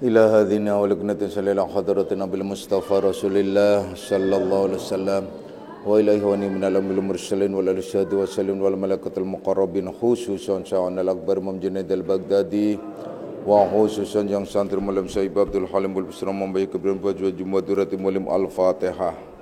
إلى هذه ولقنة سليل حضرة نبي المصطفى رسول الله صلى الله عليه وسلم وإلى إخواني من الأنبياء المرسلين والأرشاد والسلام والملائكة المقربين خصوصا Syaikhna al-Akbar Imam Junaid al-Baghdadi wa khususan yang santri Maulana Syekh Abdul Halim Al-Busra membaik kebenaran baju Jumat Durati Mulim Al-Fatihah.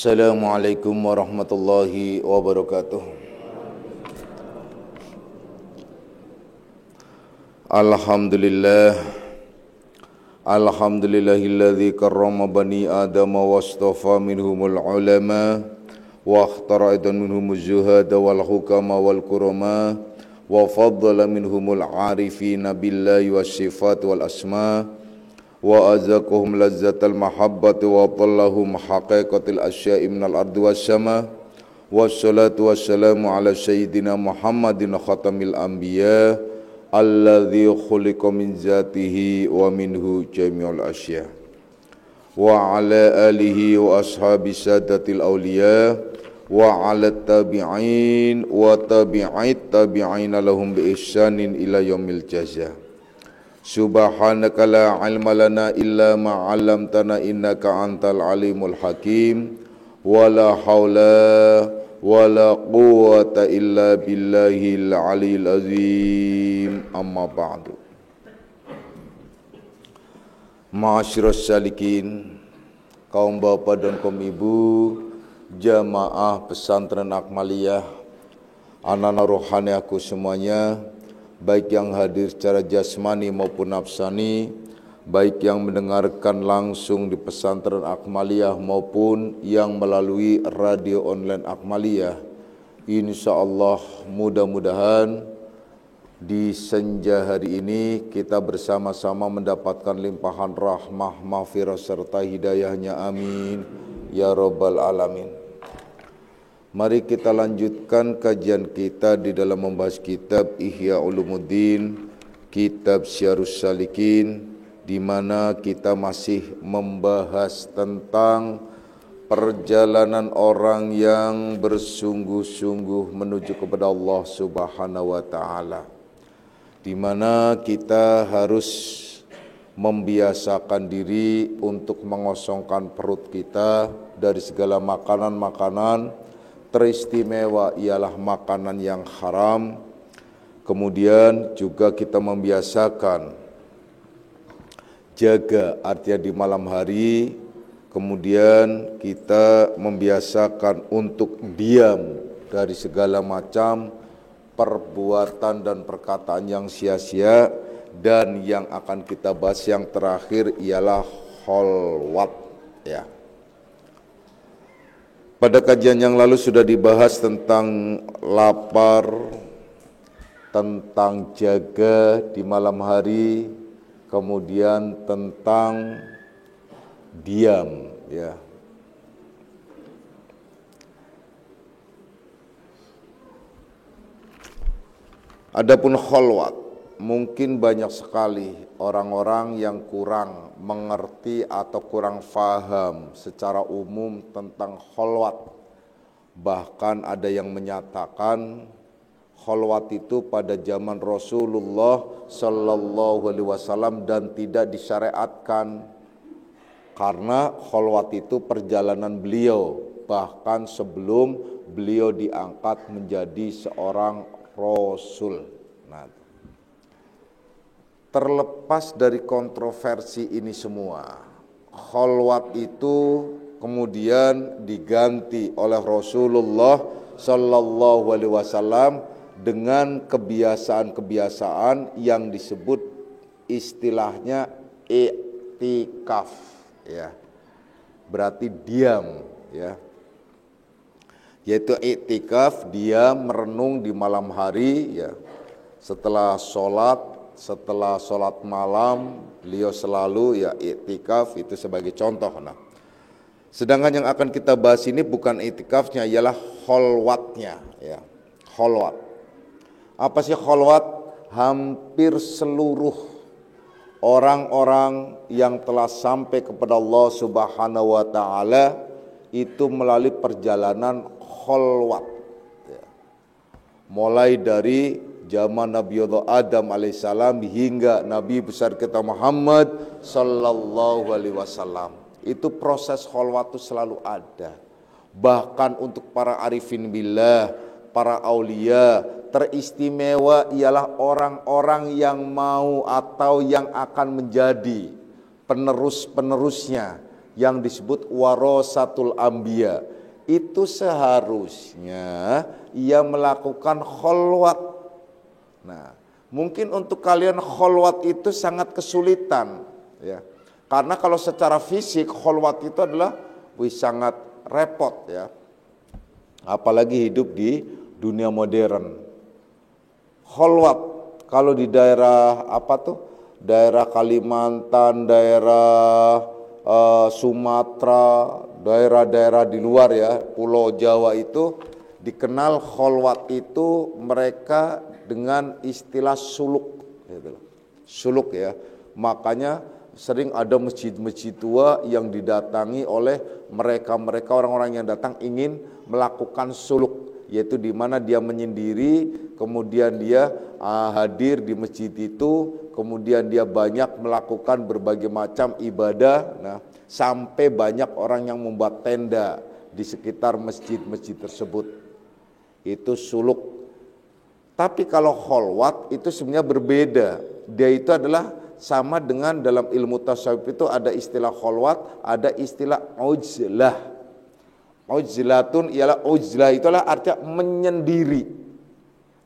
Assalamualaikum warahmatullahi wabarakatuh. Alhamdulillahilladzi karrama bani adama wastafa minhumul ulama wa ikhtara minhumuz zuhada wal hukama wal kurama wa faddala minhumul arifina billahi was sifat wal asma wa azaqahum lazzatal mahabbati wa tallahum haqiqatil asya'i minal ardi was sama wassalatu wassalamu ala sayyidina Muhammadin khatamil anbiya alladzi khuliqa min zatihi wa minhu jami'ul asya wa ala alihi wa ashabi sadatil awliya wa ala tabi'in wa tabi'it tabi'ina lahum bi ihsanin ila yaumil jazaa. Subhanaka la ilma lana illa ma 'allamtana innaka antal alimul hakim wala haula wala quwwata illa billahil aliyil azim amma ba'du. Ma'asyiras salikin, kaum bapak dan kaum ibu, jamaah pesantren Akmaliyah, anak-anak rohani aku semuanya, baik yang hadir secara jasmani maupun nafsani, baik yang mendengarkan langsung di pesantren Akmaliyah maupun yang melalui radio online Akmaliyah. Insyaallah mudah-mudahan di senja hari ini kita bersama-sama mendapatkan limpahan rahmah, maghfirah serta hidayahnya, amin ya rabbal alamin. Mari kita lanjutkan kajian kita di dalam membahas kitab Ihya Ulumuddin, kitab Syarus Salikin, di mana kita masih membahas tentang perjalanan orang yang bersungguh-sungguh menuju kepada Allah Subhanahu wa taala. Di mana kita harus membiasakan diri untuk mengosongkan perut kita dari segala makanan-makanan. Teristimewa ialah makanan yang haram. Kemudian juga kita membiasakan jaga, artinya di malam hari. Kemudian kita membiasakan untuk diam dari segala macam perbuatan dan perkataan yang sia-sia. Dan yang akan kita bahas yang terakhir ialah kholwat, ya. Pada kajian yang lalu sudah dibahas tentang lapar, tentang jaga di malam hari, kemudian tentang diam, ya. Adapun kholwat, mungkin banyak sekali orang-orang yang kurang mengerti atau kurang faham secara umum tentang kholwat. Bahkan ada yang menyatakan kholwat itu pada zaman Rasulullah Sallallahu Alaihi Wasallam dan tidak disyariatkan, karena kholwat itu perjalanan beliau bahkan sebelum beliau diangkat menjadi seorang Rasul. Nah, terlepas dari kontroversi ini semua, kholwat itu kemudian diganti oleh Rasulullah Sallallahu Alaihi Wasallam dengan kebiasaan-kebiasaan yang disebut istilahnya i'tikaf, ya, berarti diam, ya. yaitu iktikaf, dia merenung di malam hari ya. Setelah sholat malam, beliau selalu ya iktikaf, itu sebagai contoh. Nah, sedangkan yang akan kita bahas ini bukan iktikafnya, ialah kholwatnya ya. Kholwat. Apa sih kholwat? Hampir seluruh orang-orang yang telah sampai kepada Allah Subhanahu wa taala itu melalui perjalanan kholwat ya. Mulai dari zaman Nabi Adam alaihissalam hingga Nabi besar kita Muhammad sallallahu alaihi wasallam. Itu proses kholwat itu selalu ada. Bahkan untuk para arifin billah, para aulia, teristimewa ialah orang-orang yang mau atau yang akan menjadi penerus-penerusnya, yang disebut warasatul anbiya. Itu seharusnya ia melakukan kholwat. Nah, mungkin untuk kalian kholwat itu sangat kesulitan ya. Karena kalau secara fisik kholwat itu adalah sangat repot ya. Apalagi hidup di dunia modern. Kholwat kalau di daerah daerah Kalimantan, daerah Sumatera, daerah-daerah di luar ya, Pulau Jawa itu dikenal kholwat itu mereka dengan istilah suluk gitu. Suluk ya. Makanya sering ada masjid-masjid tua yang didatangi oleh mereka orang-orang yang datang ingin melakukan suluk, yaitu di mana dia menyendiri, kemudian dia hadir di masjid itu, kemudian dia banyak melakukan berbagai macam ibadah. Nah, sampai banyak orang yang membuat tenda di sekitar masjid-masjid tersebut. Itu suluk. Tapi kalau kholwat itu sebenarnya berbeda. Dia itu adalah sama dengan dalam ilmu tasawuf itu ada istilah kholwat, ada istilah uzlah. Uzlatun ialah uzlah itulah artinya menyendiri.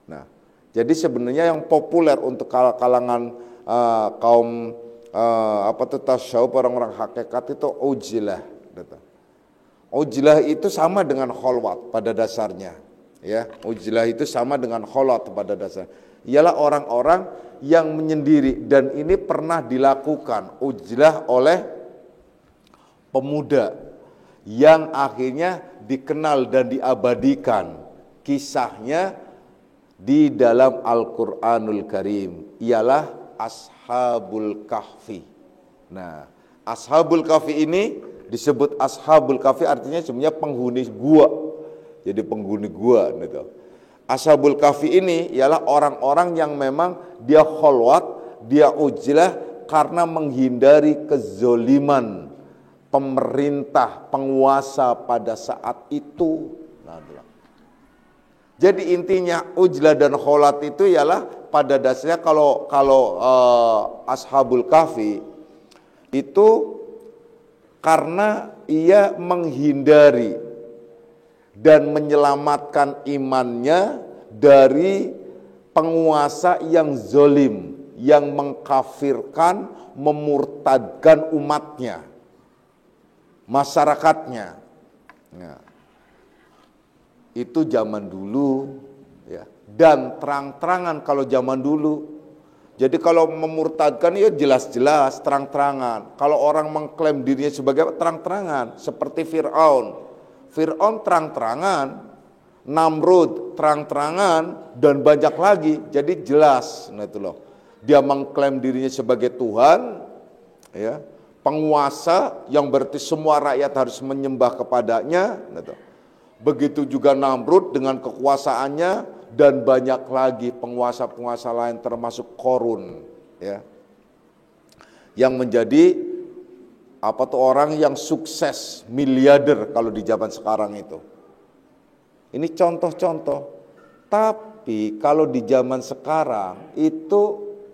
Nah, jadi sebenarnya yang populer untuk kalangan kaum tasawuf, orang-orang hakikat itu uzlah. Uzlah itu sama dengan kholwat pada dasarnya. Ya, uzlah itu sama dengan kholwat pada dasarnya. Ialah orang-orang yang menyendiri, dan ini pernah dilakukan uzlah oleh pemuda yang akhirnya dikenal dan diabadikan kisahnya di dalam Al-Quranul Karim, ialah Ashabul Kahfi. Nah, Ashabul Kahfi ini disebut Ashabul Kahfi artinya sebenarnya penghuni gua. Jadi penghuni gua gitu. Ashabul Kahfi ini ialah orang-orang yang memang dia kholwat, dia uzlah karena menghindari kezoliman pemerintah, penguasa pada saat itu. Jadi intinya uzlah dan kholwat itu ialah pada dasarnya kalau Ashabul Kahfi itu karena ia menghindari dan menyelamatkan imannya dari penguasa yang zolim, yang mengkafirkan, memurtadkan umatnya, masyarakatnya. Nah, itu zaman dulu ya. Dan terang-terangan kalau zaman dulu. Jadi kalau memurtadkan ya jelas-jelas, terang-terangan. Kalau orang mengklaim dirinya sebagai terang-terangan, seperti Fir'aun. Fir'aun terang-terangan, Namrud terang-terangan, dan banyak lagi. Jadi jelas, nah itu loh. Dia mengklaim dirinya sebagai Tuhan, ya, penguasa yang berarti semua rakyat harus menyembah kepadanya. Nah itu. Begitu juga Namrud dengan kekuasaannya, dan banyak lagi penguasa-penguasa lain termasuk Korun, ya, yang menjadi orang yang sukses, miliarder kalau di zaman sekarang itu. Ini contoh-contoh. Tapi kalau di zaman sekarang itu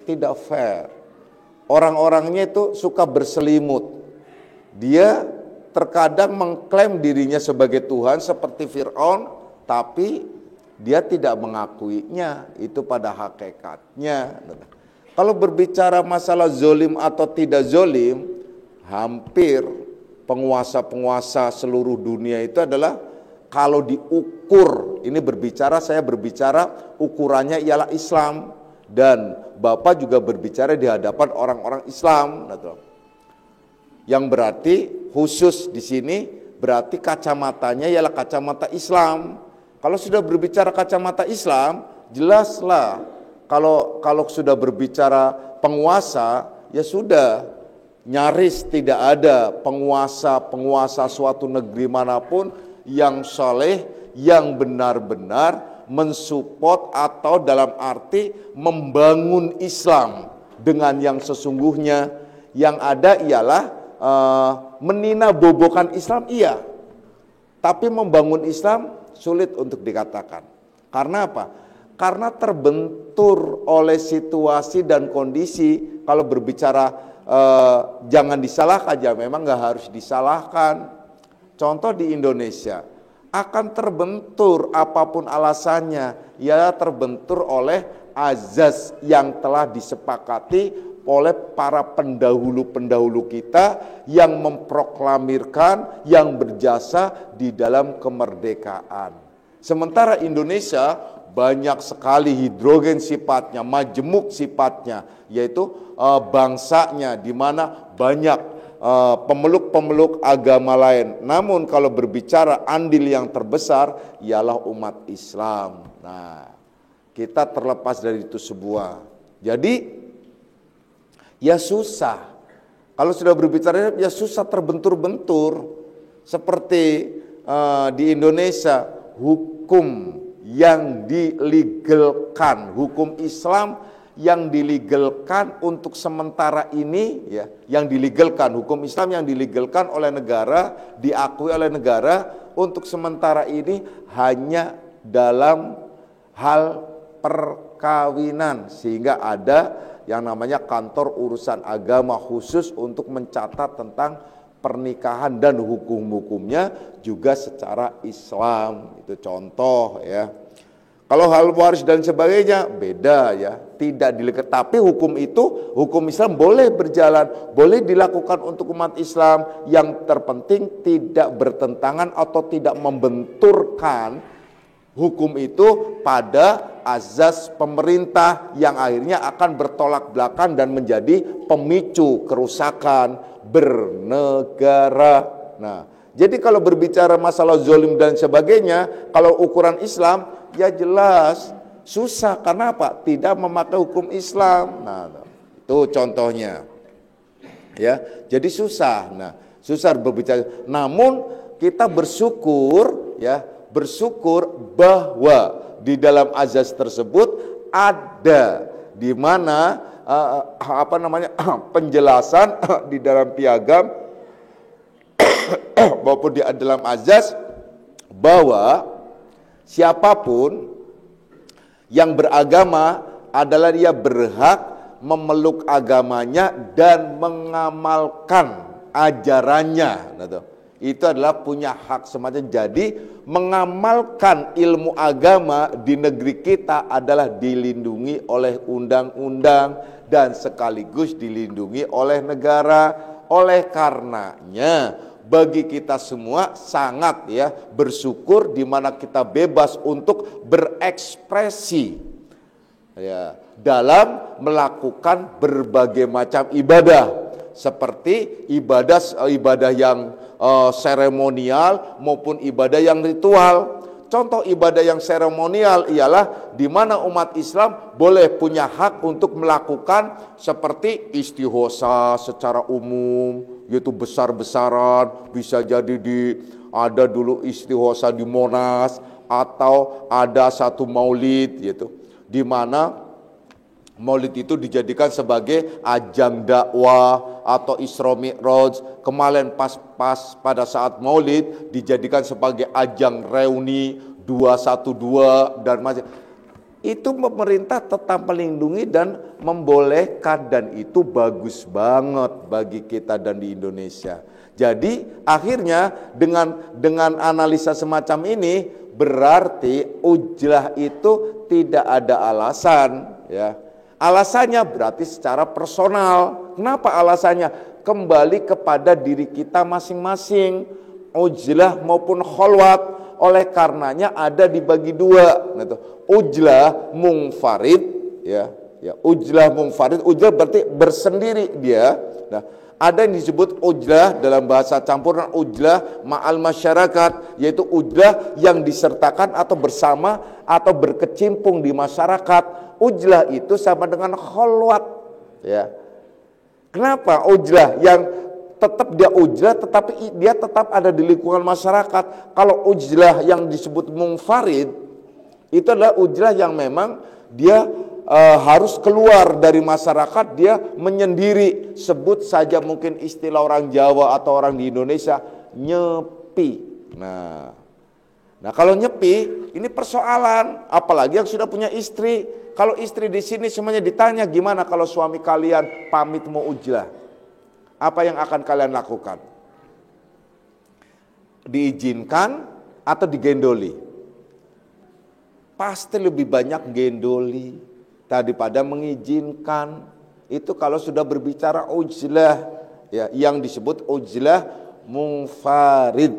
tidak fair. Orang-orangnya itu suka berselimut. Dia terkadang mengklaim dirinya sebagai Tuhan seperti Fir'aun, tapi dia tidak mengakuinya itu pada hakikatnya. Kalau berbicara masalah zolim atau tidak zolim, hampir penguasa-penguasa seluruh dunia itu adalah kalau diukur, ini saya berbicara ukurannya ialah Islam, dan Bapak juga berbicara di hadapan orang-orang Islam. Yang berarti khusus di sini berarti kacamatanya ialah kacamata Islam. Kalau sudah berbicara kacamata Islam, jelaslah. Kalau sudah berbicara penguasa, ya sudah, nyaris tidak ada penguasa suatu negeri manapun yang saleh, yang benar-benar mensupport atau dalam arti membangun Islam dengan yang sesungguhnya. Yang ada ialah meninabobokan Islam, iya, tapi membangun Islam sulit untuk dikatakan. Karena apa? Karena terbentur oleh situasi dan kondisi. Kalau berbicara jangan disalahkan, ya memang nggak harus disalahkan. Contoh di Indonesia akan terbentur apapun alasannya, ya terbentur oleh azas yang telah disepakati oleh para pendahulu-pendahulu kita yang memproklamirkan, yang berjasa di dalam kemerdekaan. Sementara Indonesia banyak sekali hidrogen sifatnya, majemuk sifatnya, yaitu bangsanya, di mana banyak pemeluk-pemeluk agama lain. Namun kalau berbicara andil yang terbesar ialah umat Islam. Nah, kita terlepas dari itu semua. Jadi ya susah. Kalau sudah berbicara ya susah, terbentur-bentur. Seperti di Indonesia, hukum yang dilegalkan, hukum Islam yang dilegalkan untuk sementara ini, ya, yang dilegalkan, hukum Islam yang dilegalkan oleh negara, diakui oleh negara untuk sementara ini hanya dalam hal perkawinan, sehingga ada yang namanya kantor urusan agama khusus untuk mencatat tentang pernikahan dan hukum-hukumnya juga secara Islam. Itu contoh, ya. Kalau hal waris dan sebagainya beda, ya, tidak dilekat. Tapi hukum itu, hukum Islam boleh berjalan, boleh dilakukan untuk umat Islam. Yang terpenting tidak bertentangan atau tidak membenturkan hukum itu pada azas pemerintah yang akhirnya akan bertolak belakang dan menjadi pemicu kerusakan bernegara. Nah, jadi kalau berbicara masalah zalim dan sebagainya, kalau ukuran Islam ya jelas susah. Karena apa? Tidak memakai hukum Islam. Nah, itu contohnya. Ya, jadi susah. Nah, susah berbicara. Namun kita bersyukur, ya, bersyukur bahwa di dalam azas tersebut ada di mana penjelasan di dalam piagam maupun di dalam azas bahwa siapapun yang beragama adalah dia berhak memeluk agamanya dan mengamalkan ajarannya. Itu adalah punya hak semacam. Jadi mengamalkan ilmu agama di negeri kita adalah dilindungi oleh undang-undang dan sekaligus dilindungi oleh negara. Oleh karenanya bagi kita semua sangat, ya, bersyukur di mana kita bebas untuk berekspresi, ya, dalam melakukan berbagai macam ibadah, seperti ibadah yang seremonial maupun ibadah yang ritual. Contoh ibadah yang seremonial ialah di mana umat Islam boleh punya hak untuk melakukan seperti istighosa secara umum, yaitu besar-besaran. Bisa jadi ada dulu istighosa di Monas, atau ada satu maulid, gitu, di mana maulid itu dijadikan sebagai ajang dakwah atau Isra Mi'raj. Kemarin pas pada saat maulid dijadikan sebagai ajang reuni 212 dan macam. Itu pemerintah tetap melindungi dan membolehkan, dan itu bagus banget bagi kita dan di Indonesia. Jadi akhirnya dengan analisa semacam ini berarti ujlah itu tidak ada alasan, ya. Alasannya berarti secara personal. Kenapa alasannya? Kembali kepada diri kita masing-masing. Ujlah maupun kholwat. Oleh karenanya ada dibagi dua. Nah, ujlah munfarid, ya, ujlah munfarid, ujlah berarti bersendiri dia. Nah, ada yang disebut ujlah dalam bahasa campuran ujlah ma'al masyarakat, yaitu ujlah yang disertakan atau bersama atau berkecimpung di masyarakat. Ujlah itu sama dengan kholwat, ya. Kenapa ujlah yang tetap dia ujlah tetapi dia tetap ada di lingkungan masyarakat? Kalau ujlah yang disebut munfarid itu adalah ujlah yang memang dia harus keluar dari masyarakat, dia menyendiri. Sebut saja mungkin istilah orang Jawa atau orang di Indonesia, nyepi. Nah kalau nyepi ini persoalan, apalagi yang sudah punya istri. Kalau istri di sini semuanya ditanya, gimana kalau suami kalian pamit mau ujlah? Apa yang akan kalian lakukan? Diizinkan atau digendoli? Pasti lebih banyak gendoli daripada mengizinkan. Itu kalau sudah berbicara ujlah, ya, yang disebut ujlah munfarid,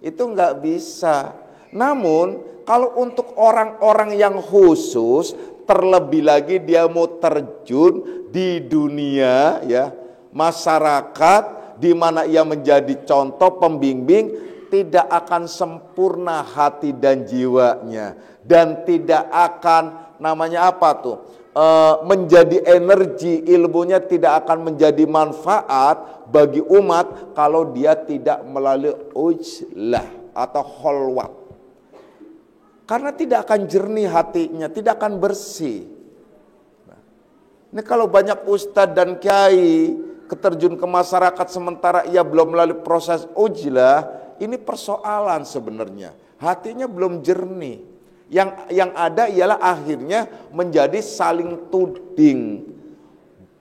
itu nggak bisa. Namun kalau untuk orang-orang yang khusus, terlebih lagi dia mau terjun di dunia, ya, masyarakat di mana ia menjadi contoh pembimbing, tidak akan sempurna hati dan jiwanya, dan tidak akan namanya apa tuh, menjadi energi, ilmunya tidak akan menjadi manfaat bagi umat kalau dia tidak melalui ujlah atau kholwat. Karena tidak akan jernih hatinya, tidak akan bersih. Ini kalau banyak ustadz dan kiai keterjun ke masyarakat sementara ia belum melalui proses ujlah, ini persoalan sebenarnya. Hatinya belum jernih. Yang ada ialah akhirnya menjadi saling tuding.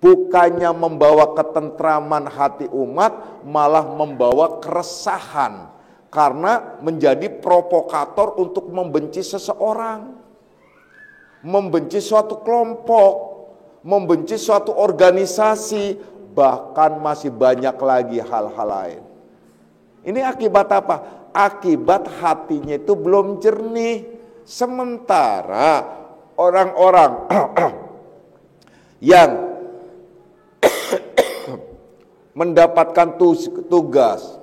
Bukannya membawa ketentraman hati umat, malah membawa keresahan. Karena menjadi provokator untuk membenci seseorang, membenci suatu kelompok, membenci suatu organisasi, bahkan masih banyak lagi hal-hal lain. Ini akibat apa? Akibat hatinya itu belum jernih. Sementara orang-orang yang mendapatkan tugas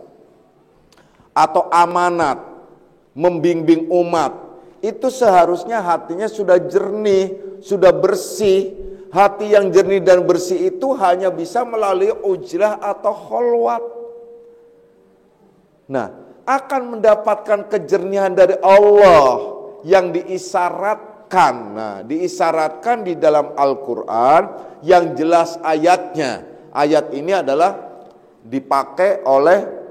atau amanat membimbing umat, itu seharusnya hatinya sudah jernih, sudah bersih. Hati yang jernih dan bersih itu hanya bisa melalui ujlah atau kholwat. Nah, akan mendapatkan kejernihan dari Allah yang diisyaratkan. Nah, diisyaratkan di dalam Al-Quran yang jelas ayatnya. Ayat ini adalah dipakai oleh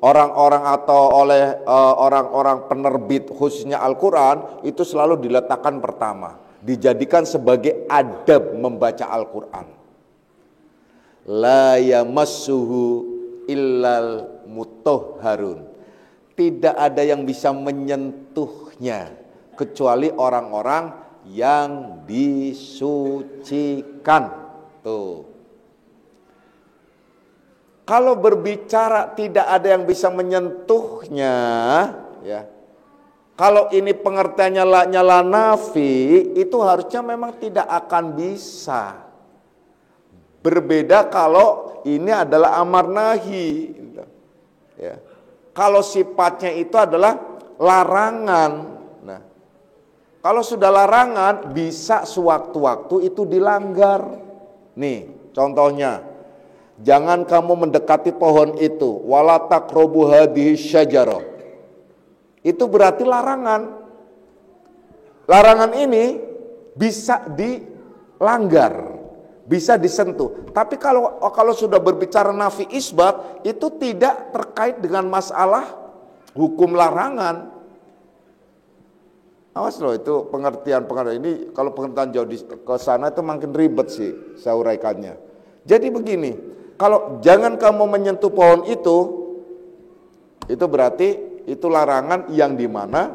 orang-orang atau oleh orang-orang penerbit khususnya Al-Quran, itu selalu diletakkan pertama, dijadikan sebagai adab membaca Al-Quran. La yamassuhu illal mutahharun. Tidak ada yang bisa menyentuhnya kecuali orang-orang yang disucikan. Tuh. Kalau berbicara tidak ada yang bisa menyentuhnya, ya. Kalau ini pengertiannya la nafi, itu harusnya memang tidak akan bisa. Berbeda kalau ini adalah amar nahi, ya. Kalau sifatnya itu adalah larangan. Nah, kalau sudah larangan bisa sewaktu-waktu itu dilanggar. Nih, contohnya. Jangan kamu mendekati pohon itu, wala taqrabu hadhihi syajarah. Itu berarti larangan. Larangan ini bisa dilanggar, bisa disentuh. Tapi kalau sudah berbicara nafi isbat, itu tidak terkait dengan masalah hukum larangan. Awas loh, itu pengertian ini kalau pengertian jauh ke sana itu makin ribet sih saya uraikannya. Jadi begini, kalau jangan kamu menyentuh pohon itu berarti itu larangan yang dimana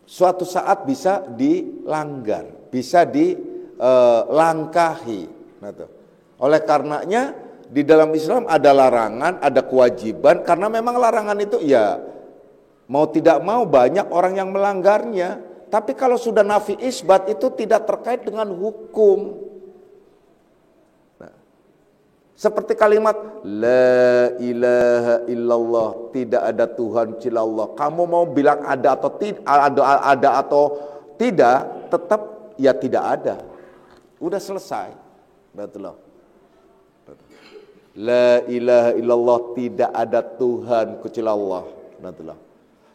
suatu saat bisa dilanggar, bisa dilangkahi. Nah, oleh karenanya di dalam Islam ada larangan, ada kewajiban, karena memang larangan itu ya mau tidak mau banyak orang yang melanggarnya. Tapi kalau sudah nafi isbat itu tidak terkait dengan hukum. Nah, seperti kalimat la ilaha illallah, tidak ada Tuhan kecuali Allah. Kamu mau bilang ada atau tidak, tetap ya tidak ada. Udah selesai. Betul. La ilaha illallah, tidak ada Tuhan kecuali Allah. Betul.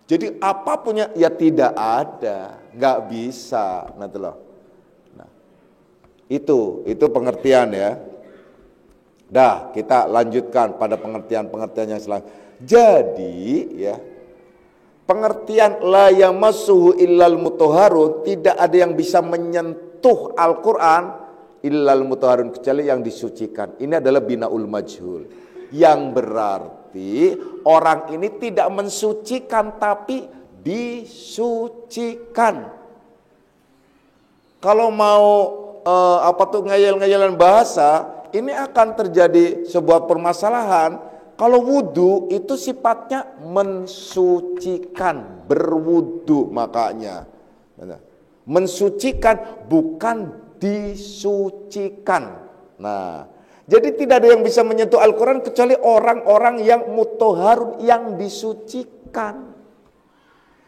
Jadi apapun ya tidak ada, nggak bisa. Nah, itu pengertian ya. Dah, kita lanjutkan pada pengertian yang selanjutnya. Jadi ya, pengertian la yamassuhu illal mutahharun, tidak ada yang bisa menyentuh Al-Qur'an illal mutahharun, kecuali yang disucikan. Ini adalah binaul majhul, yang berarti orang ini tidak mensucikan tapi disucikan. Kalau mau ngeyel-ngeyelan bahasa, ini akan terjadi sebuah permasalahan. Kalau wudu itu sifatnya mensucikan, berwudu, makanya mensucikan bukan disucikan. Nah, jadi tidak ada yang bisa menyentuh Al-Quran kecuali orang-orang yang mutahharun, yang disucikan.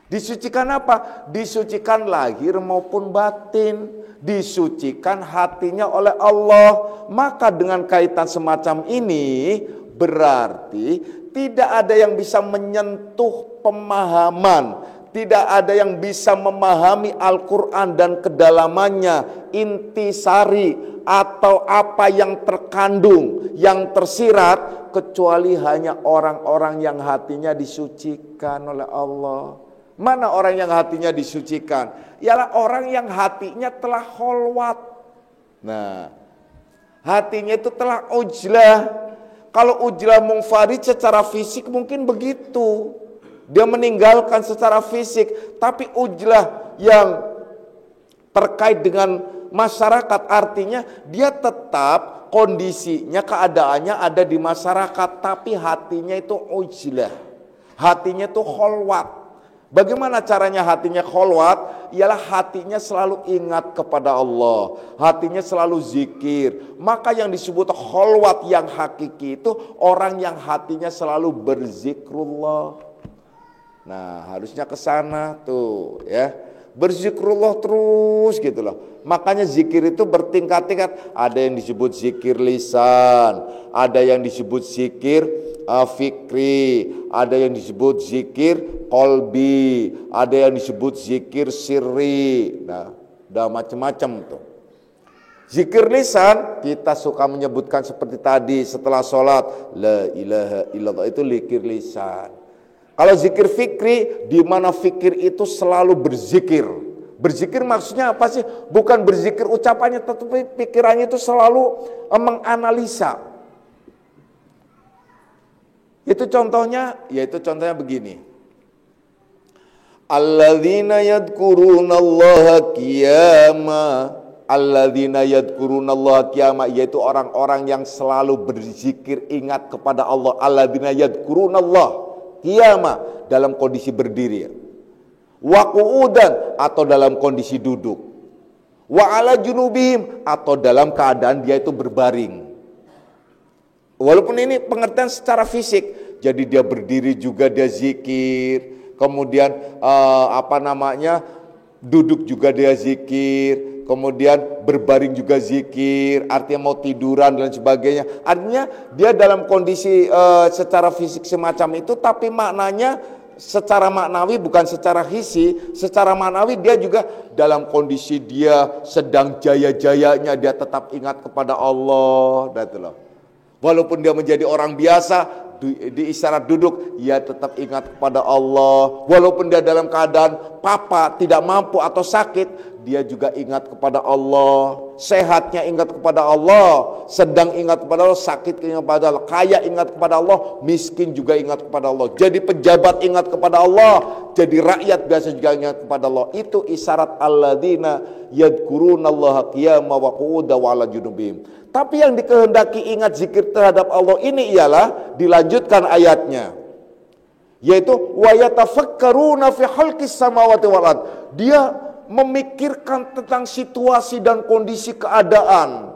Disucikan apa? Disucikan lahir maupun batin, disucikan hatinya oleh Allah. Maka dengan kaitan semacam ini berarti tidak ada yang bisa menyentuh pemahaman, tidak ada yang bisa memahami Al-Quran dan kedalamannya, intisari atau apa yang terkandung, yang tersirat, kecuali hanya orang-orang yang hatinya disucikan oleh Allah. Mana orang yang hatinya disucikan? Ialah orang yang hatinya telah kholwat. Nah, hatinya itu telah ujlah. Kalau ujlah munfarid secara fisik mungkin begitu, dia meninggalkan secara fisik, tapi ujlah yang terkait dengan masyarakat artinya dia tetap kondisinya, keadaannya ada di masyarakat, tapi hatinya itu ujlah, hatinya itu kholwat. Bagaimana caranya hatinya kholwat? Ialah hatinya selalu ingat kepada Allah, hatinya selalu zikir. Maka yang disebut kholwat yang hakiki itu orang yang hatinya selalu berzikrullah. Nah, harusnya ke sana tuh ya. Berzikrullah terus gitu loh. Makanya zikir itu bertingkat-tingkat. Ada yang disebut zikir lisan, ada yang disebut zikir fikri, ada yang disebut zikir qalbi, ada yang disebut zikir sirri. Nah, udah macam-macam tuh. Zikir lisan kita suka menyebutkan seperti tadi setelah sholat, la ilaha illallah, itu zikir lisan. Kalau zikir fikri, di mana fikir itu selalu berzikir. Berzikir maksudnya apa sih? Bukan berzikir ucapannya, tetapi pikirannya itu selalu menganalisa. Itu contohnya, yaitu contohnya begini. Alladzina yadhkurunallaha qiyama, alladzina yadhkurunallaha qiyama, yaitu orang-orang yang selalu berzikir ingat kepada Allah. Alladzina yadhkurunallaha qiyama, dalam kondisi berdiri, wa qu'udan, atau dalam kondisi duduk, wa ala junubihim, atau dalam keadaan dia itu berbaring. Walaupun ini pengertian secara fisik, jadi dia berdiri juga dia zikir, kemudian duduk juga dia zikir, kemudian berbaring juga zikir, artinya mau tiduran dan sebagainya. Artinya dia dalam kondisi secara fisik semacam itu, tapi maknanya secara maknawi, bukan secara hisi. Secara maknawi dia juga dalam kondisi dia sedang jaya-jayanya, dia tetap ingat kepada Allah. Walaupun dia menjadi orang biasa, di isyarat duduk, ia tetap ingat kepada Allah. Walaupun dia dalam keadaan tidak mampu atau sakit, dia juga ingat kepada Allah. sehatnya ingat kepada Allah, sedang ingat kepada Allah, sakit ingat kepada Allah, kaya ingat kepada Allah, miskin juga ingat kepada Allah, jadi pejabat ingat kepada Allah, jadi rakyat biasa juga ingat kepada Allah. Itu isyarat alladzina yadhkurunallaha qiyaman wa qu'udan wa 'ala junubihim. Tapi yang dikehendaki ingat zikir terhadap Allah ini ialah dilanjutkan ayatnya, yaitu wa yatafakkaruna fi khalqis samawati wal ard. Dia memikirkan tentang situasi dan kondisi keadaan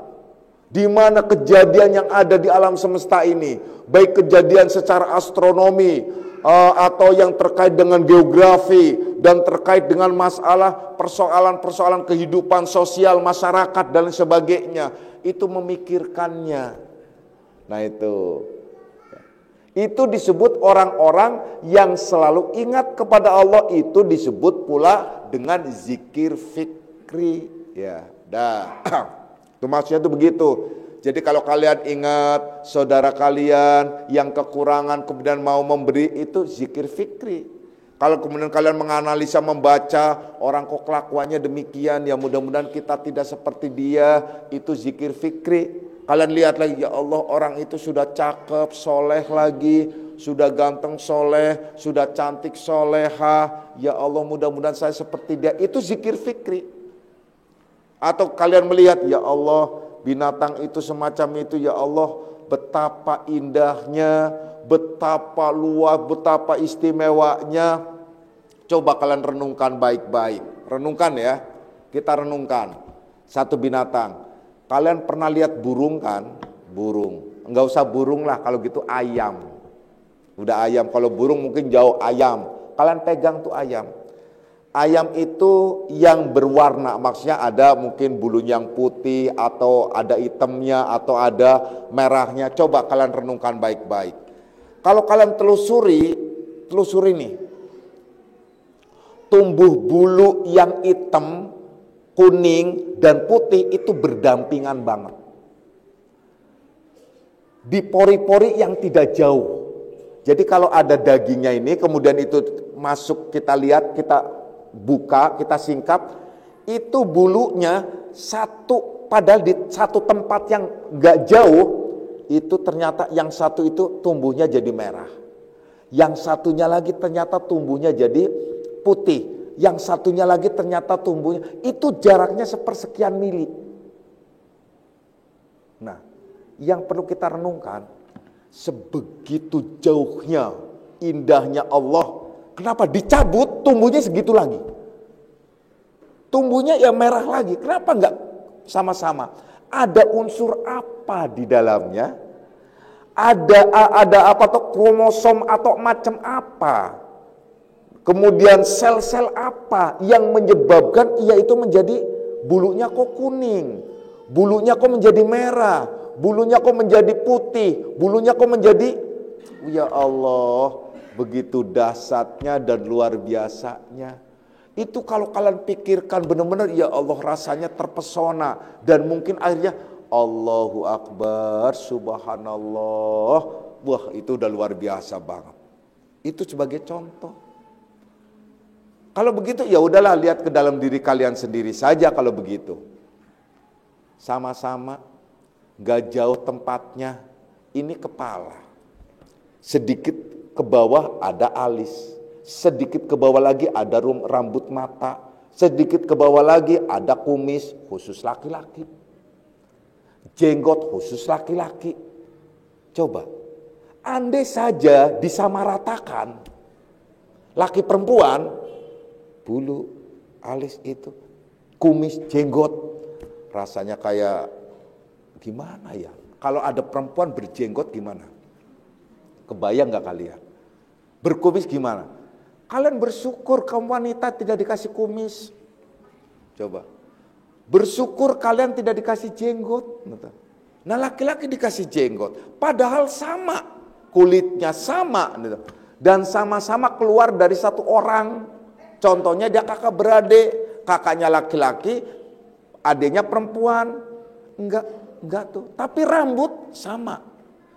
di mana kejadian yang ada di alam semesta ini, baik kejadian secara astronomi atau yang terkait dengan geografi dan terkait dengan masalah persoalan-persoalan kehidupan sosial masyarakat dan sebagainya, itu memikirkannya. Nah itu disebut orang-orang yang selalu ingat kepada Allah, itu disebut pula dengan zikir fikri. Ya, itu maksudnya itu begitu. Jadi kalau kalian ingat saudara kalian yang kekurangan kemudian mau memberi, itu zikir fikri. Kalau kemudian kalian menganalisa, membaca orang kok kelakuannya demikian, ya mudah-mudahan kita tidak seperti dia, itu zikir fikri. Kalian lihat lagi, ya Allah orang itu sudah cakep, soleh lagi, sudah ganteng soleh, sudah cantik soleha, ya Allah mudah-mudahan saya seperti dia, itu zikir fikri. Atau kalian melihat, ya Allah binatang itu semacam itu, ya Allah betapa indahnya, betapa luas, betapa istimewanya. Coba kalian renungkan baik-baik, renungkan ya, kita renungkan satu binatang. Kalian pernah lihat burung kan? Burung, enggak usah burung lah, kalau gitu ayam. Udah ayam, kalau burung mungkin jauh ayam. Kalian pegang tuh ayam. Ayam itu yang berwarna, maksudnya ada mungkin bulunya yang putih, atau ada hitamnya, atau ada merahnya. Coba kalian renungkan baik-baik. Kalau kalian telusuri nih, tumbuh bulu yang hitam, kuning, dan putih itu berdampingan banget. Di pori-pori yang tidak jauh. Jadi kalau ada dagingnya ini, kemudian itu masuk, kita lihat, kita buka, kita singkap, itu bulunya satu, padahal di satu tempat yang gak jauh, itu ternyata yang satu itu tumbuhnya jadi merah. Yang satunya lagi ternyata tumbuhnya jadi putih. Yang satunya lagi ternyata tumbuhnya, itu jaraknya sepersekian mili. Nah, yang perlu kita renungkan, sebegitu jauhnya, indahnya Allah, kenapa dicabut tumbuhnya segitu lagi? Tumbuhnya ya merah lagi, kenapa enggak sama-sama? Ada unsur apa di dalamnya? Ada apa tuh, kromosom atau macam apa? Kemudian sel-sel apa yang menyebabkan ia itu menjadi bulunya kok kuning, bulunya kok menjadi merah, bulunya kok menjadi putih, bulunya kok menjadi, ya Allah, begitu dahsyatnya dan luar biasanya. Itu kalau kalian pikirkan benar-benar, ya Allah rasanya terpesona, dan mungkin akhirnya Allahu Akbar, Subhanallah, wah itu udah luar biasa banget. Itu sebagai contoh. Kalau begitu ya udahlah, lihat ke dalam diri kalian sendiri saja kalau begitu. Sama-sama, gak jauh tempatnya, ini kepala. Sedikit ke bawah ada alis, sedikit ke bawah lagi ada rambut mata, sedikit ke bawah lagi ada kumis khusus laki-laki, jenggot khusus laki-laki. Coba, andai saja disamaratakan, laki perempuan, bulu, alis itu, kumis, jenggot, rasanya kayak gimana ya? Kalau ada perempuan berjenggot gimana? Kebayang gak kalian? Berkumis gimana? Kalian bersyukur kaum wanita tidak dikasih kumis. Coba, bersyukur kalian tidak dikasih jenggot. Nah laki-laki dikasih jenggot, padahal sama, kulitnya sama, dan sama-sama keluar dari satu orang. Contohnya dia kakak beradik, kakaknya laki-laki, adiknya perempuan. Enggak tuh. Tapi rambut sama.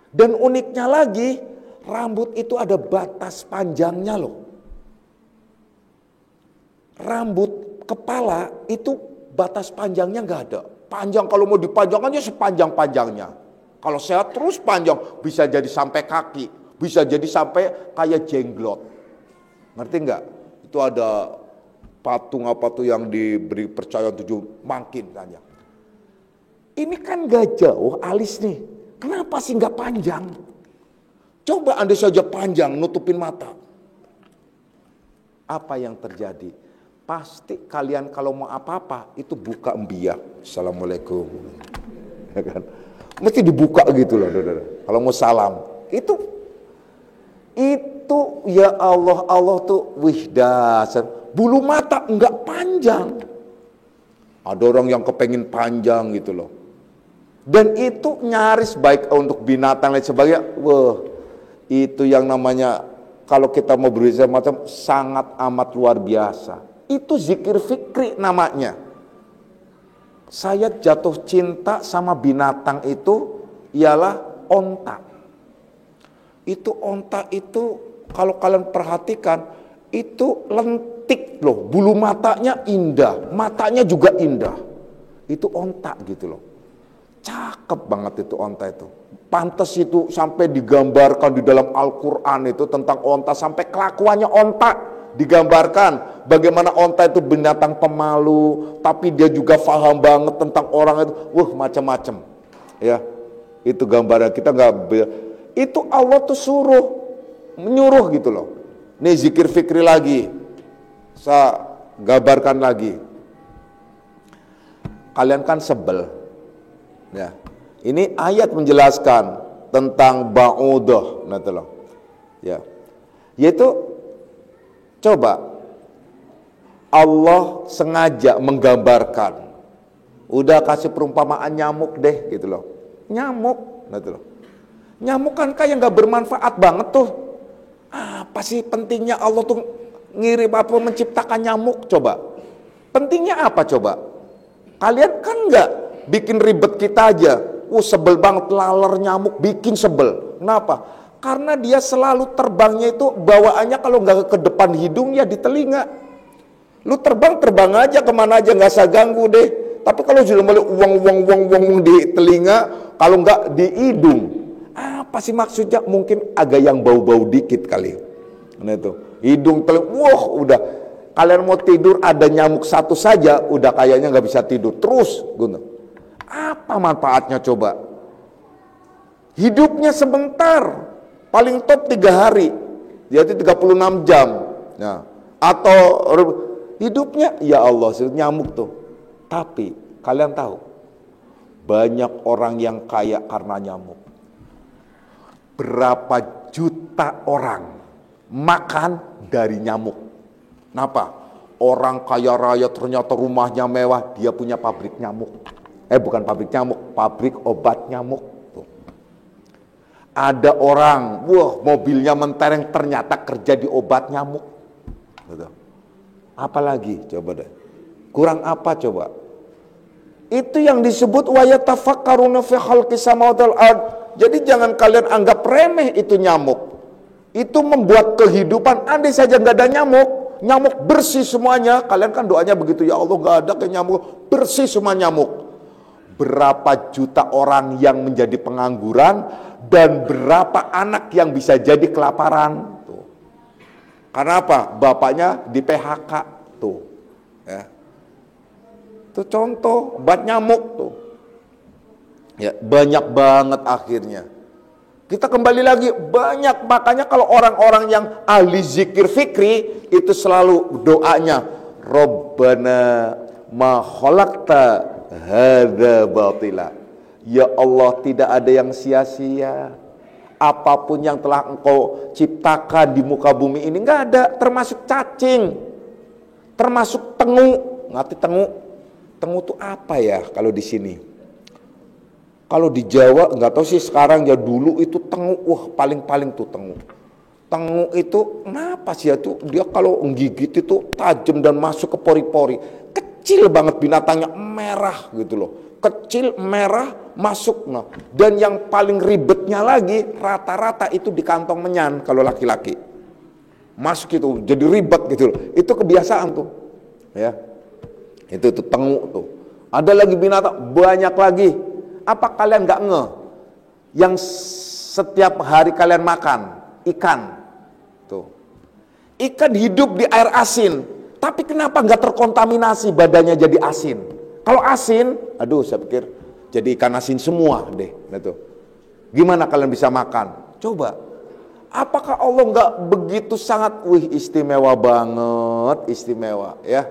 Dan uniknya lagi, rambut itu ada batas panjangnya loh. Rambut kepala itu batas panjangnya enggak ada. Panjang, kalau mau dipanjangkan ya sepanjang-panjangnya. Kalau sehat terus panjang, bisa jadi sampai kaki, bisa jadi sampai kayak jenglot. Ngerti nggak? Itu ada patung apa tuh yang diberi percaya 7 makin panjang. Ini kan gak jauh alis nih. Kenapa sih nggak panjang? Coba andai saja panjang, nutupin mata. Apa yang terjadi? Pasti kalian kalau mau apa-apa itu buka embiak. Assalamualaikum. Ya kan? Mesti dibuka gitu loh, saudara. Kalau mau salam, itu ya Allah tuh wih dasar. Bulu mata enggak panjang. Ada orang yang kepengen panjang gitu loh. Dan itu nyaris baik untuk binatang dan sebagainya. Wah, itu yang namanya kalau kita mau berusaha macam sangat amat luar biasa. Itu zikir fikri namanya. Saya jatuh cinta sama binatang itu ialah onta. Itu onta itu kalau kalian perhatikan itu lentik loh, bulu matanya indah, matanya juga indah. Itu onta gitu loh. Cakep banget itu onta itu. Pantes itu sampai digambarkan di dalam Al-Quran itu tentang onta, sampai kelakuannya onta digambarkan. Bagaimana onta itu binatang pemalu, tapi dia juga paham banget tentang orang itu. Wah, macam-macam. Ya, itu gambaran kita nggak. Itu Allah tuh menyuruh gitu loh. Nih zikir fikri lagi. Saya gambarkan lagi. Kalian kan sebel. Ya, ini ayat menjelaskan tentang ba'udah, nanti loh. Ya, yaitu coba Allah sengaja menggambarkan, udah kasih perumpamaan nyamuk deh, gitu loh. Nyamuk, nanti loh. Nyamuk kan kayak nggak bermanfaat banget tuh. Apa sih pentingnya Allah tuh ngirim apa menciptakan nyamuk? Coba, pentingnya apa coba? Kalian kan nggak bikin ribet kita aja. Sebel banget laler nyamuk, bikin sebel. Kenapa? Karena dia selalu terbangnya itu bawaannya kalau nggak ke depan hidung ya di telinga. Lu terbang aja kemana aja, nggak usah ganggu deh. Tapi kalau sudah mulai uang di telinga, kalau nggak di hidung, apa sih maksudnya? Mungkin agak yang bau-bau dikit kali. Nah itu hidung telinga, wah udah. Kalian mau tidur ada nyamuk satu saja, udah kayaknya nggak bisa tidur terus. Apa manfaatnya coba? Hidupnya sebentar, paling top 3 hari, jadi 36 jam. Nah, atau hidupnya, ya Allah, nyamuk tuh. Tapi kalian tahu, banyak orang yang kaya karena nyamuk. Berapa juta orang makan dari nyamuk. Kenapa? Orang kaya raya ternyata rumahnya mewah, dia punya pabrik nyamuk. Bukan pabrik nyamuk, pabrik obat nyamuk. Tuh. Ada orang, mobilnya mentereng ternyata kerja di obat nyamuk. Gitu. Apalagi coba deh. Kurang apa coba? Itu yang disebut wa yatafakkaruna fi khalqis samawati wal ard. Jadi jangan kalian anggap remeh itu nyamuk. Itu membuat kehidupan, andai saja nggak ada nyamuk bersih semuanya. Kalian kan doanya begitu, ya Allah nggak ada kayak nyamuk, bersih semua nyamuk. Berapa juta orang yang menjadi pengangguran dan berapa anak yang bisa jadi kelaparan. Tuh. Karena apa? Bapaknya di PHK tuh. Ya. Itu contoh obat nyamuk tuh. Ya, banyak banget akhirnya. Kita kembali lagi, banyak. Makanya kalau orang-orang yang ahli zikir fikri itu selalu doanya Rabbana ma khalaqta hadza batila. Ya Allah, tidak ada yang sia-sia. Apapun yang telah Engkau ciptakan di muka bumi ini nggak ada, termasuk cacing, termasuk tengu. Ngerti tengu? Tengu itu apa ya kalau di sini? Kalau di Jawa nggak tahu sih sekarang, ya dulu itu tengu, paling-paling tuh tengu. Tengu itu kenapa sih ya tuh? Dia kalau menggigit itu tajam dan masuk ke pori-pori. Kecil banget binatangnya, merah gitu loh. Kecil, merah, masuk. Nah, dan yang paling ribetnya lagi, rata-rata itu di kantong menyan kalau laki-laki. Masuk itu, jadi ribet gitu loh. Itu kebiasaan tuh. Ya. Itu tuh tengu tuh. Ada lagi binatang, banyak lagi. Apa kalian gak ngeh? Yang setiap hari kalian makan, ikan. Tuh. Ikan hidup di air asin. Tapi kenapa gak terkontaminasi badannya jadi asin? Kalau asin, aduh saya pikir jadi ikan asin semua deh. Nah, tuh. Gimana kalian bisa makan? Coba. Apakah Allah gak begitu sangat, istimewa banget, istimewa ya.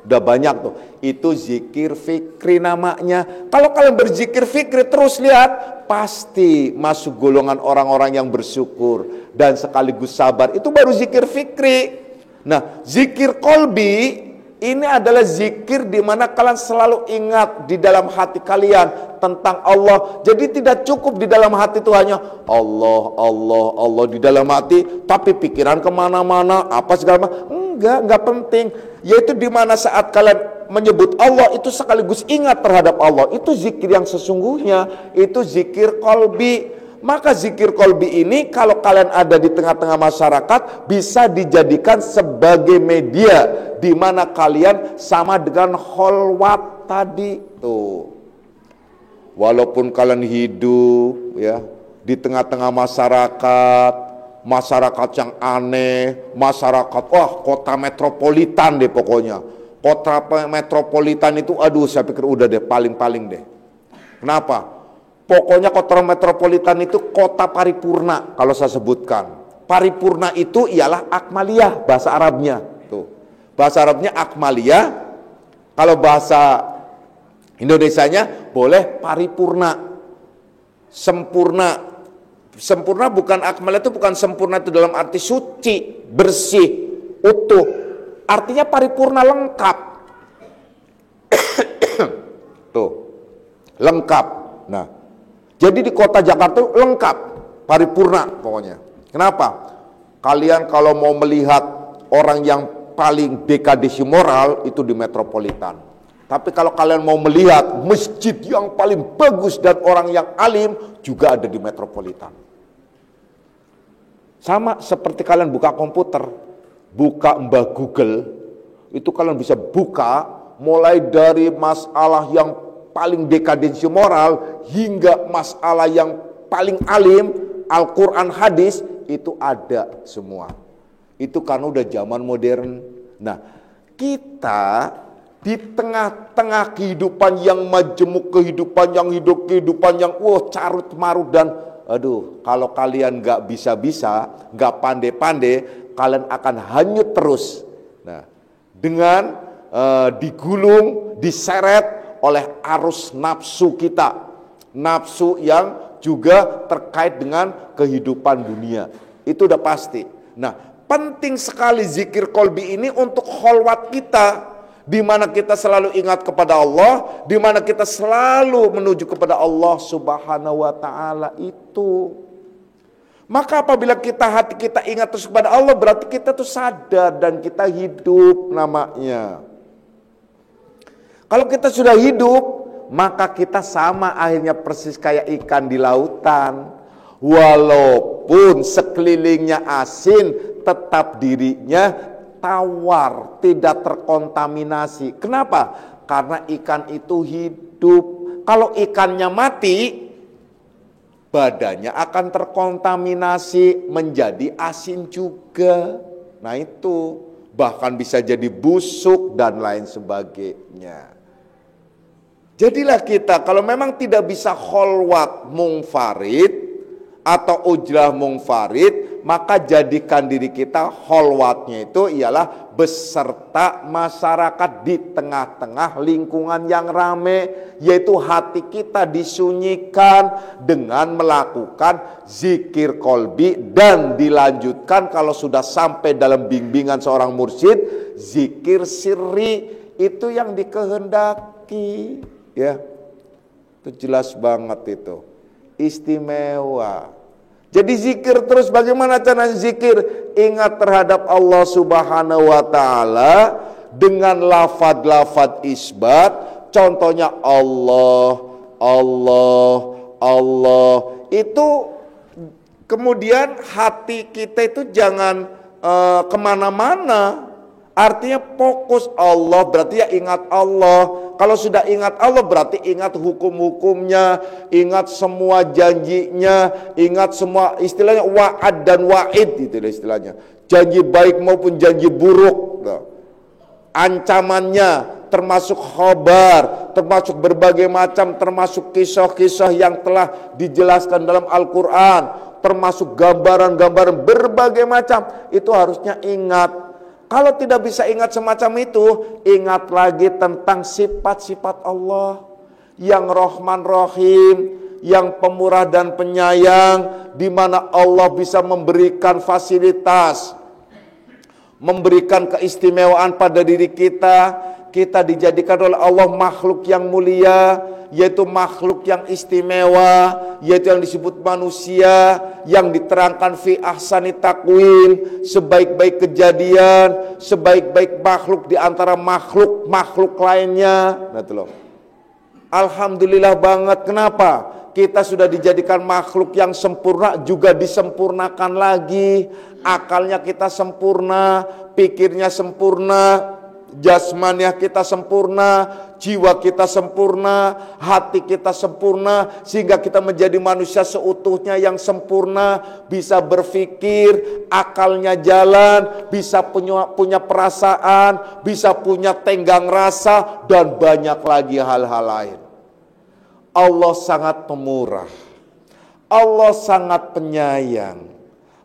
Udah banyak tuh. Itu zikir fikri namanya. Kalau kalian berzikir fikri terus lihat, pasti masuk golongan orang-orang yang bersyukur dan sekaligus sabar. Itu baru zikir fikri. Nah, zikir kolbi ini adalah zikir di mana kalian selalu ingat di dalam hati kalian tentang Allah. Jadi tidak cukup di dalam hati itu hanya Allah, Allah, Allah di dalam hati, tapi pikiran kemana-mana, apa segala macam. Enggak penting. Yaitu di mana saat kalian menyebut Allah itu sekaligus ingat terhadap Allah. Itu zikir yang sesungguhnya. Itu zikir kolbi. Maka zikir kolbi ini kalau kalian ada di tengah-tengah masyarakat bisa dijadikan sebagai media di mana kalian sama dengan kholwat tadi tuh. Walaupun kalian hidup ya di tengah-tengah masyarakat yang aneh, masyarakat kota metropolitan deh pokoknya. Kota metropolitan itu aduh saya pikir udah deh paling-paling deh. Kenapa? Pokoknya kota metropolitan itu kota paripurna kalau saya sebutkan. Paripurna itu ialah akmaliyah bahasa Arabnya. Tuh. Bahasa Arabnya akmaliyah. Kalau bahasa Indonesianya boleh paripurna. Sempurna. Sempurna bukan akmaliyah itu bukan sempurna itu dalam arti suci, bersih, utuh. Artinya paripurna lengkap. Tuh. Lengkap. Nah, jadi di kota Jakarta lengkap, paripurna pokoknya. Kenapa? Kalian kalau mau melihat orang yang paling dekadesi moral itu di metropolitan. Tapi kalau kalian mau melihat masjid yang paling bagus dan orang yang alim juga ada di metropolitan. Sama seperti kalian buka komputer, buka Mbah Google, itu kalian bisa buka mulai dari masalah yang paling dekadensi moral hingga masalah yang paling alim, Al-Quran, hadis, itu ada semua. Itu karena udah zaman modern. Nah, kita di tengah-tengah kehidupan yang majemuk, kehidupan yang hidup, kehidupan yang carut marut dan aduh, kalau kalian gak bisa-bisa, gak pandai-pandai, kalian akan hanyut terus. Nah, dengan digulung, diseret oleh arus nafsu kita. Nafsu yang juga terkait dengan kehidupan dunia. Itu udah pasti. Nah, penting sekali zikir kolbi ini untuk kholwat kita. Di mana kita selalu ingat kepada Allah, di mana kita selalu menuju kepada Allah Subhanahu wa taala itu. Maka apabila hati kita ingat terus kepada Allah, berarti kita tuh sadar dan kita hidup namanya. Kalau kita sudah hidup, maka kita sama akhirnya persis kayak ikan di lautan. Walaupun sekelilingnya asin, tetap dirinya tawar, tidak terkontaminasi. Kenapa? Karena ikan itu hidup. Kalau ikannya mati, badannya akan terkontaminasi menjadi asin juga. Nah itu, bahkan bisa jadi busuk dan lain sebagainya. Jadilah kita, kalau memang tidak bisa kholwat mungfarid atau ujlah mungfarid, maka jadikan diri kita kholwatnya itu ialah beserta masyarakat di tengah-tengah lingkungan yang rame, yaitu hati kita disunyikan dengan melakukan zikir kolbi dan dilanjutkan kalau sudah sampai dalam bimbingan seorang mursyid, zikir sirri itu yang dikehendaki, ya. Itu jelas banget itu. Istimewa. Jadi zikir terus, bagaimana cara zikir? Ingat terhadap Allah Subhanahu wa taala dengan lafaz-lafaz isbat. Contohnya Allah, Allah, Allah. Itu kemudian hati kita itu jangan kemana-mana. Artinya fokus Allah, berarti ya ingat Allah. Kalau sudah ingat Allah berarti ingat hukum-hukumnya, ingat semua janjinya, ingat semua istilahnya wa'ad dan wa'id, itu istilahnya. Janji baik maupun janji buruk. Ancamannya termasuk khabar, termasuk berbagai macam, termasuk kisah-kisah yang telah dijelaskan dalam Al-Quran, termasuk gambaran-gambaran berbagai macam. Itu harusnya ingat. Kalau tidak bisa ingat semacam itu, ingat lagi tentang sifat-sifat Allah yang Rahman Rahim, yang pemurah dan penyayang, di mana Allah bisa memberikan fasilitas, memberikan keistimewaan pada diri kita. Kita dijadikan oleh Allah makhluk yang mulia, yaitu makhluk yang istimewa, yaitu yang disebut manusia, yang diterangkan fi ahsani takwin, sebaik-baik kejadian, sebaik-baik makhluk di antara makhluk-makhluk lainnya. Alhamdulillah banget. Kenapa? Kita sudah dijadikan makhluk yang sempurna, juga disempurnakan lagi. Akalnya kita sempurna, pikirnya sempurna, jasmaniah kita sempurna, jiwa kita sempurna, hati kita sempurna, sehingga kita menjadi manusia seutuhnya yang sempurna, bisa berpikir, akalnya jalan, bisa punya perasaan, bisa punya tenggang rasa, dan banyak lagi hal-hal lain. Allah sangat pemurah, Allah sangat penyayang,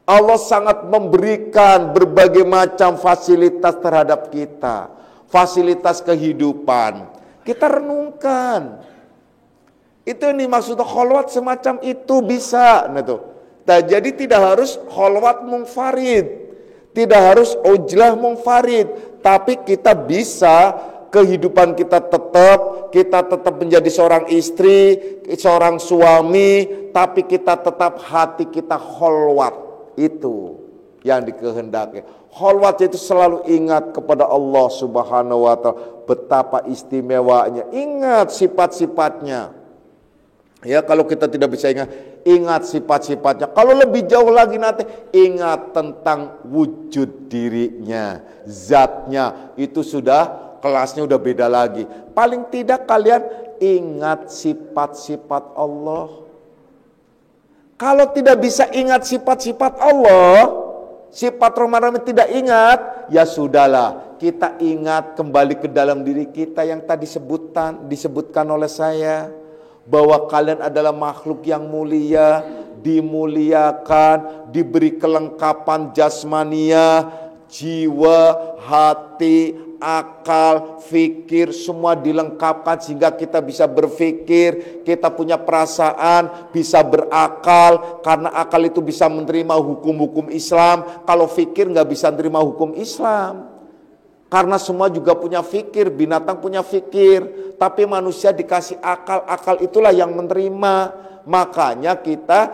Allah sangat memberikan berbagai macam fasilitas terhadap kita, fasilitas kehidupan. Kita renungkan. Itu yang dimaksud kholwat semacam itu bisa. Nah, jadi tidak harus kholwat munfarid, tidak harus ujlah munfarid, tapi kita bisa kehidupan kita tetap menjadi seorang istri, seorang suami, tapi kita tetap hati kita kholwat. Itu yang dikehendaki. Kholwat itu selalu ingat kepada Allah Subhanahu wa ta'ala, betapa istimewanya. Ingat sifat-sifatnya. Ya, kalau kita tidak bisa ingat sifat-sifatnya. Kalau lebih jauh lagi nanti, ingat tentang wujud dirinya, zatnya. Itu sudah kelasnya udah beda lagi. Paling tidak kalian ingat sifat-sifat Allah. Kalau tidak bisa ingat sifat-sifat Allah, sifat Rahman tidak ingat, ya sudahlah, kita ingat kembali ke dalam diri kita yang tadi disebutkan oleh saya, bahwa kalian adalah makhluk yang mulia, dimuliakan, diberi kelengkapan jasmania, jiwa, hati, akal, fikir, semua dilengkapkan sehingga kita bisa berpikir, kita punya perasaan, bisa berakal, karena akal itu bisa menerima hukum-hukum Islam. Kalau fikir nggak bisa menerima hukum Islam, karena semua juga punya fikir, binatang punya fikir, tapi manusia dikasih akal, akal itulah yang menerima. Makanya kita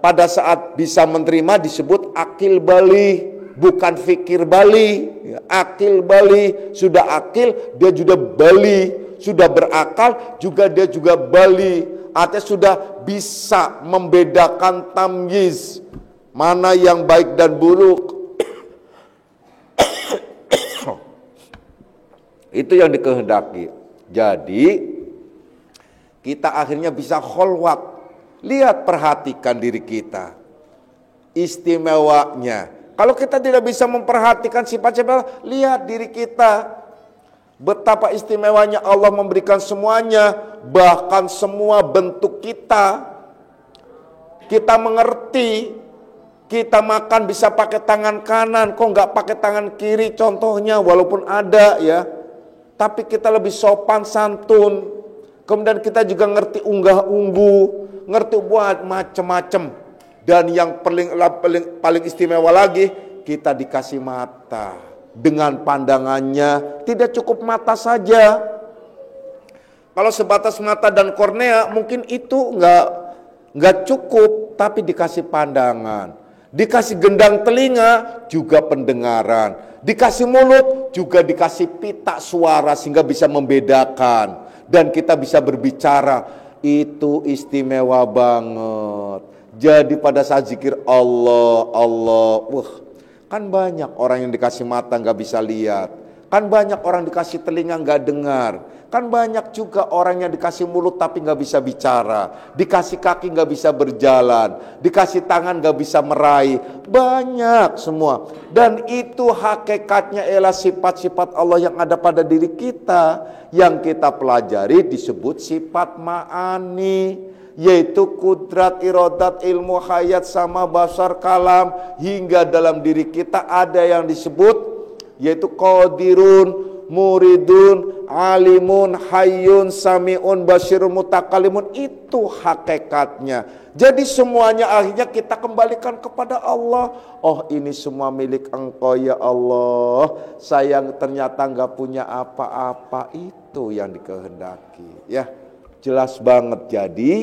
pada saat bisa menerima disebut akil bali, bukan fikir bali. Akil bali, sudah akil dia juga bali, sudah berakal juga dia juga bali. Artinya sudah bisa membedakan tamyiz, mana yang baik dan buruk. Itu yang dikehendaki. Jadi kita akhirnya bisa kholwat. Lihat, perhatikan diri kita, istimewanya. Kalau kita tidak bisa memperhatikan sifat-sifat, lihat diri kita. Betapa istimewanya Allah memberikan semuanya, bahkan semua bentuk kita. Kita mengerti, kita makan bisa pakai tangan kanan, kok nggak pakai tangan kiri contohnya, walaupun ada ya. Tapi kita lebih sopan santun. Kemudian kita juga ngerti unggah-ungguh, ngerti buat macem-macem. Dan yang paling istimewa lagi, kita dikasih mata. Dengan pandangannya, tidak cukup mata saja. Kalau sebatas mata dan kornea, mungkin itu nggak cukup, tapi dikasih pandangan. Dikasih gendang telinga, juga pendengaran. Dikasih mulut, juga dikasih pita suara, sehingga bisa membedakan. Dan kita bisa berbicara. Itu istimewa banget. Jadi pada saat zikir Allah, Kan banyak orang yang dikasih mata nggak bisa lihat. Kan banyak orang dikasih telinga nggak dengar. Kan banyak juga orang yang dikasih mulut tapi nggak bisa bicara. Dikasih kaki nggak bisa berjalan. Dikasih tangan nggak bisa meraih. Banyak semua. Dan itu hakikatnya ialah sifat-sifat Allah yang ada pada diri kita. Yang kita pelajari disebut sifat ma'ani. Yaitu kudrat, irodat, ilmu, hayat, sama, basar, kalam. Hingga dalam diri kita ada yang disebut yaitu qadirun, muridun, alimun, hayyun, sami'un, basirun, mutakalimun. Itu hakikatnya. Jadi semuanya akhirnya kita kembalikan kepada Allah. Oh, ini semua milik Engkau ya Allah. Saya ternyata gak punya apa-apa. Itu yang dikehendaki ya. Jelas banget. Jadi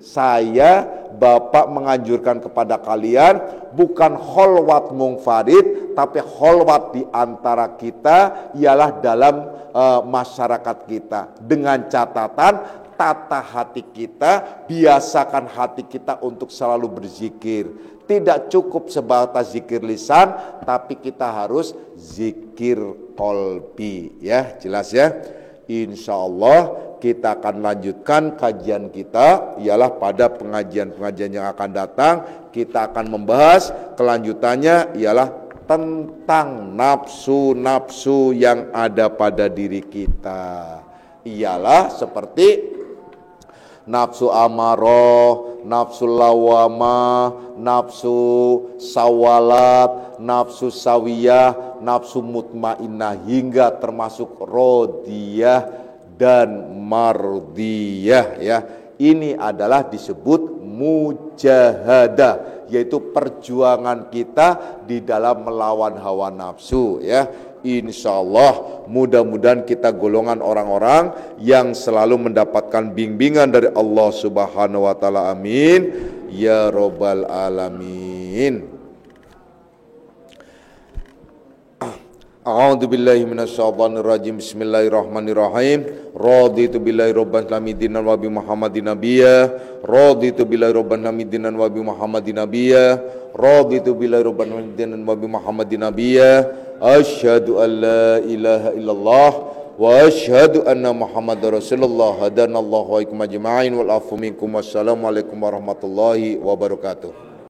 saya Bapak menganjurkan kepada kalian bukan kholwat mungfarid, tapi kholwat di antara kita ialah dalam masyarakat kita. Dengan catatan tata hati kita, biasakan hati kita untuk selalu berzikir. Tidak cukup sebatas zikir lisan, tapi kita harus zikir kolbi ya, jelas ya. Insya Allah kita akan lanjutkan kajian kita ialah pada pengajian-pengajian yang akan datang. Kita akan membahas kelanjutannya ialah tentang nafsu-nafsu yang ada pada diri kita. Ialah seperti nafsu amarah, nafsu lawamah, nafsu sawalat, nafsu sawiyah, nafsu mutmainnah, hingga termasuk rodiyah dan mardiyah ya. Ini adalah disebut mujahadah, yaitu perjuangan kita di dalam melawan hawa nafsu ya. Insya Allah mudah-mudahan kita golongan orang-orang yang selalu mendapatkan bimbingan dari Allah Subhanahu wa taala. Amin ya robbal alamin. A'udzu billahi minasyaitonir rajim. Bismillahirrahmanirrahim. Raditu billahi rabban lamidinan wa bi Muhammadin nabiyya. Raditu billahi rabban lamidinan wa bi Muhammadin nabiyya. Raditu billahi rabban lamidinan wa bi Muhammadin nabiyya. Asyhadu an la ilaha illallah wa asyhadu anna Muhammadar Rasulullah. Hadanallahu wa iyyakum ajma'in wal afu minkum. Wassalamualaikum warahmatullahi wabarakatuh.